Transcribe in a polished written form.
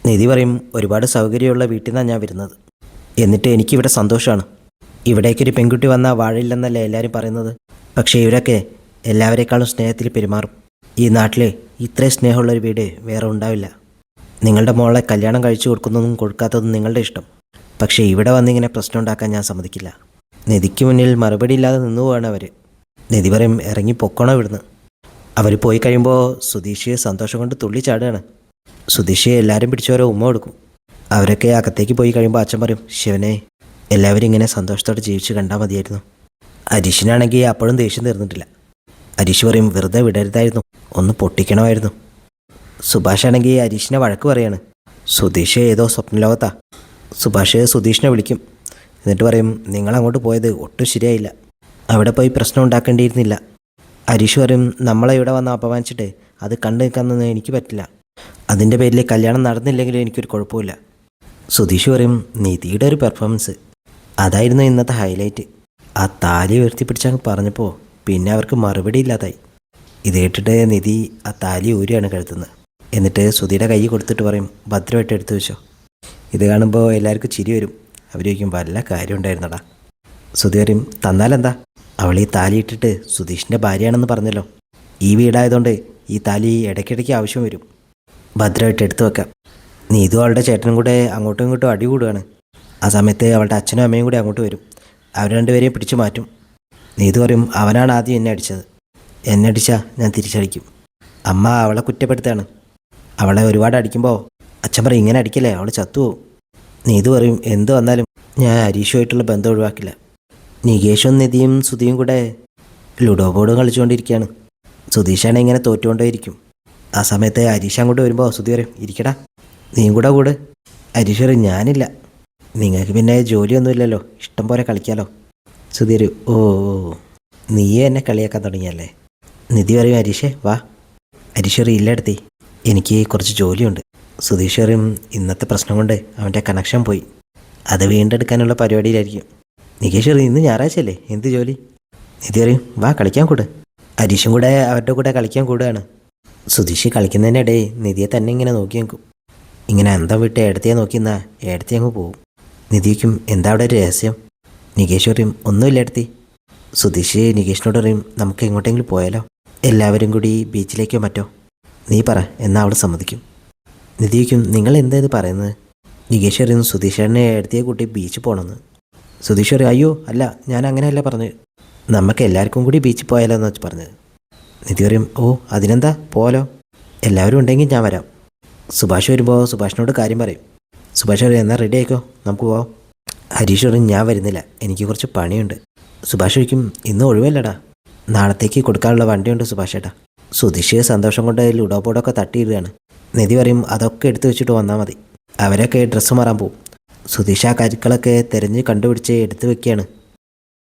നിധി പറയും, ഒരുപാട് സൗകര്യമുള്ള വീട്ടിൽ നിന്നാണ് ഞാൻ വരുന്നത്. എന്നിട്ട് എനിക്കിവിടെ സന്തോഷമാണ്. ഇവിടേക്കൊരു പെൺകുട്ടി വന്നാൽ വാഴില്ലെന്നല്ലേ എല്ലാവരും പറയുന്നത്. പക്ഷേ ഇവരൊക്കെ എല്ലാവരേക്കാളും സ്നേഹത്തിൽ പെരുമാറും. ഈ നാട്ടിൽ ഇത്രയും സ്നേഹമുള്ളൊരു വീട് വേറെ ഉണ്ടാവില്ല. നിങ്ങളുടെ മോളെ കല്യാണം കഴിച്ചു കൊടുക്കുന്നതും കൊടുക്കാത്തതും നിങ്ങളുടെ ഇഷ്ടം. പക്ഷേ ഇവിടെ വന്നിങ്ങനെ പ്രശ്നം ഉണ്ടാക്കാൻ ഞാൻ സമ്മതിക്കില്ല. നിധിക്ക് മുന്നിൽ മറുപടി ഇല്ലാതെ നിന്നു പോവാണ് അവർ. നിധി പറയും, ഇറങ്ങി പൊക്കോണോ ഇവിടുന്ന്. അവർ പോയി കഴിയുമ്പോൾ സുധീഷ് സന്തോഷം കൊണ്ട് തുള്ളിച്ചാടുകയാണ്. സുധീഷ് എല്ലാവരും പിടിച്ചോരോ ഉമ്മ കൊടുക്കും. അവരൊക്കെ അകത്തേക്ക് പോയി കഴിയുമ്പോൾ അച്ഛൻ പറയും, ശിവനെ, എല്ലാവരും ഇങ്ങനെ സന്തോഷത്തോടെ ജീവിച്ച് കണ്ടാൽ മതിയായിരുന്നു. ഹരീഷിനാണെങ്കിൽ അപ്പോഴും ദേഷ്യം തീർന്നിട്ടില്ല. ഹരീഷ് പറയും, വെറുതെ വിടരുതായിരുന്നു, ഒന്ന് പൊട്ടിക്കണമായിരുന്നു. സുഭാഷാണെങ്കിൽ ഹരീഷിനെ വഴക്ക് പറയാണ്. സുധീഷ് ഏതോ സ്വപ്നലോകത്താ. സുഭാഷ് സുധീഷിനെ വിളിക്കും. എന്നിട്ട് പറയും, നിങ്ങളങ്ങോട്ട് പോയത് ഒട്ടും ശരിയായില്ല. അവിടെ പോയി പ്രശ്നം ഉണ്ടാക്കേണ്ടിയിരുന്നില്ല. ഹരീഷ് പറയും, നമ്മളെ ഇവിടെ വന്ന് അപമാനിച്ചിട്ട് അത് കണ്ടു നിൽക്കാനൊന്നും എനിക്ക് പറ്റില്ല. അതിൻ്റെ പേരിൽ കല്യാണം നടന്നില്ലെങ്കിലും എനിക്കൊരു കുഴപ്പമില്ല. സുധീഷ് പറയും, നിധിയുടെ ഒരു പെർഫോമൻസ് അതായിരുന്നു ഇന്നത്തെ ഹൈലൈറ്റ്. ആ താലി ഉയർത്തിപ്പിടിച്ചങ്ങ് പറഞ്ഞപ്പോൾ പിന്നെ അവർക്ക് മറുപടി ഇല്ലാതായി. ഇത് കേട്ടിട്ട് നിധി ആ താലി ഊരിയാണ് കഴുത്തുന്നത്. എന്നിട്ട് സുധിയുടെ കൈ കൊടുത്തിട്ട് പറയും, ഭദ്രമായിട്ട് എടുത്തു വെച്ചോ. ഇത് കാണുമ്പോൾ എല്ലാവർക്കും ചിരി വരും. അവർ ചോദിക്കും, വല്ല കാര്യം ഉണ്ടായിരുന്നടാ. സുധി പറയും, തന്നാലെന്താ, അവൾ ഈ താലി ഇട്ടിട്ട് സുധീഷിൻ്റെ ഭാര്യയാണെന്ന് പറഞ്ഞല്ലോ. ഈ വീടായതുകൊണ്ട് ഈ താലി ഇടയ്ക്കിടയ്ക്ക് ആവശ്യം വരും. ഭദ്രമായിട്ട് എടുത്തു വെക്കാം. നീതു അവളുടെ ചേട്ടനും കൂടെ അങ്ങോട്ടും ഇങ്ങോട്ടും അടി കൂടുകയാണ്. ആ സമയത്ത് അവളുടെ അച്ഛനും അമ്മയും കൂടി അങ്ങോട്ട് വരും. അവർ രണ്ടുപേരെയും പിടിച്ചു മാറ്റും. നീതു പറയും, അവനാണ് ആദ്യം എന്നെ അടിച്ചത്. എന്നെ അടിച്ചാൽ ഞാൻ തിരിച്ചടിക്കും. അമ്മ അവളെ കുറ്റപ്പെടുത്താണ്. അവളെ ഒരുപാട് അടിക്കുമ്പോൾ അച്ഛൻ പറയും, ഇങ്ങനെ അടിക്കല്ലേ, അവൾ ചത്തുപോകും. നീതു പറയും, എന്ത് വന്നാലും ഞാൻ ഹരീഷുമായിട്ടുള്ള ബന്ധം ഒഴിവാക്കില്ല. നികേഷും നിധിയും സുധിയും കൂടെ ലുഡോ ബോർഡ് കളിച്ചുകൊണ്ടിരിക്കുകയാണ്. സുധീഷാണ് ഇങ്ങനെ തോറ്റുകൊണ്ടേയിരിക്കും. ആ സമയത്ത് ഹരീഷ് അങ്ങോട്ട് വരുമ്പോൾ സുധി പറയും, ഇരിക്കടാ, നീയും കൂടെ കൂട്. ഹരീഷ് പറയും, ഞാനില്ല, നിങ്ങൾക്ക് പിന്നെ ജോലിയൊന്നുമില്ലല്ലോ, ഇഷ്ടം പോലെ കളിക്കാമല്ലോ. സുധി പറയും, ഓ നീയെ എന്നെ കളിയാക്കാൻ തുടങ്ങിയല്ലേ. നിധി പറയും, ഹരീഷേ വാ. ഹരീഷ് പറയും, ഇല്ല എടുത്തി, എനിക്ക് കുറച്ച് ജോലിയുണ്ട്. സുധീഷ് പറയും, ഇന്നത്തെ പ്രശ്നം കൊണ്ട് അവൻ്റെ കണക്ഷൻ പോയി, അത് വീണ്ടെടുക്കാനുള്ള പരിപാടിയിലായിരിക്കും. നികേഷ് പറയും, ഇന്ന് ഞായറാഴ്ചയല്ലേ, എന്ത് ജോലി? നിധി പറയും, വാ കളിക്കാൻ കൂട്. ഹരീഷും കൂടെ അവരുടെ കൂടെ കളിക്കാൻ കൂടുകയാണ്. സുധീഷ് കളിക്കുന്നതിനിടയിൽ നിധിയെ തന്നെ ഇങ്ങനെ നോക്കി നിൽക്കും. ഇങ്ങനെ അന്തം വിട്ട് ഏടത്തിയെ നോക്കി നിന്നാൽ ഏടത്തി അങ്ങ് പോവും. നിധിക്കും, എന്താ അവിടെ ഒരു രഹസ്യം? നികേഷ് പറയും, ഒന്നുമില്ല ഏടത്തി. സുധീഷ് നികേഷിനോട് പറയും, നമുക്ക് എങ്ങോട്ടെങ്കിലും പോയാലോ, എല്ലാവരും കൂടി ബീച്ചിലേക്കോ മറ്റോ. നീ പറ, എന്നാൽ അവൾ സമ്മതിക്കും. നിധിക്കും, നിങ്ങൾ എന്താ ഇത് പറയുന്നത്? നികേഷ് പറയുന്നു, സുധീഷേട്ടനെ ഏടത്തിയെ കൂട്ടി ബീച്ചിൽ പോകണമെന്ന്. സുധീഷ് പറയും, അയ്യോ അല്ല, ഞാൻ അങ്ങനെയല്ല പറഞ്ഞത്, നമുക്ക് എല്ലാവർക്കും കൂടി ബീച്ചിൽ പോയാലോ എന്ന് വെച്ച് പറഞ്ഞത്. നിധി പറയും, ഓ അതിനെന്താ, പോലോ, എല്ലാവരും ഉണ്ടെങ്കിൽ ഞാൻ വരാം. സുഭാഷ് വരുമ്പോൾ സുഭാഷിനോട് കാര്യം പറയും. സുഭാഷ് പറയും, എന്നാൽ റെഡി ആയിക്കോ, നമുക്ക് പോവാം. ഹരീഷ് പറയും, ഞാൻ വരുന്നില്ല, എനിക്ക് കുറച്ച് പണിയുണ്ട്. സുഭാഷ് ചോദിക്കും, ഇന്ന് ഒഴിവല്ലടാ, നാളത്തേക്ക് കൊടുക്കാനുള്ള വണ്ടിയുണ്ട് സുഭാഷ് ഏട്ടാ. സുധീഷ് സന്തോഷം കൊണ്ട് ലുഡോ ബോർഡൊക്കെ തട്ടിയിടുകയാണ്. നിധി പറയും, അതൊക്കെ എടുത്തു വെച്ചിട്ട് വന്നാൽ മതി. അവരൊക്കെ ഡ്രസ്സ് മാറാൻ പോവും. സുധീഷ് ആ കരുക്കളൊക്കെ തിരഞ്ഞ് കണ്ടുപിടിച്ച് എടുത്തു വെക്കുകയാണ്.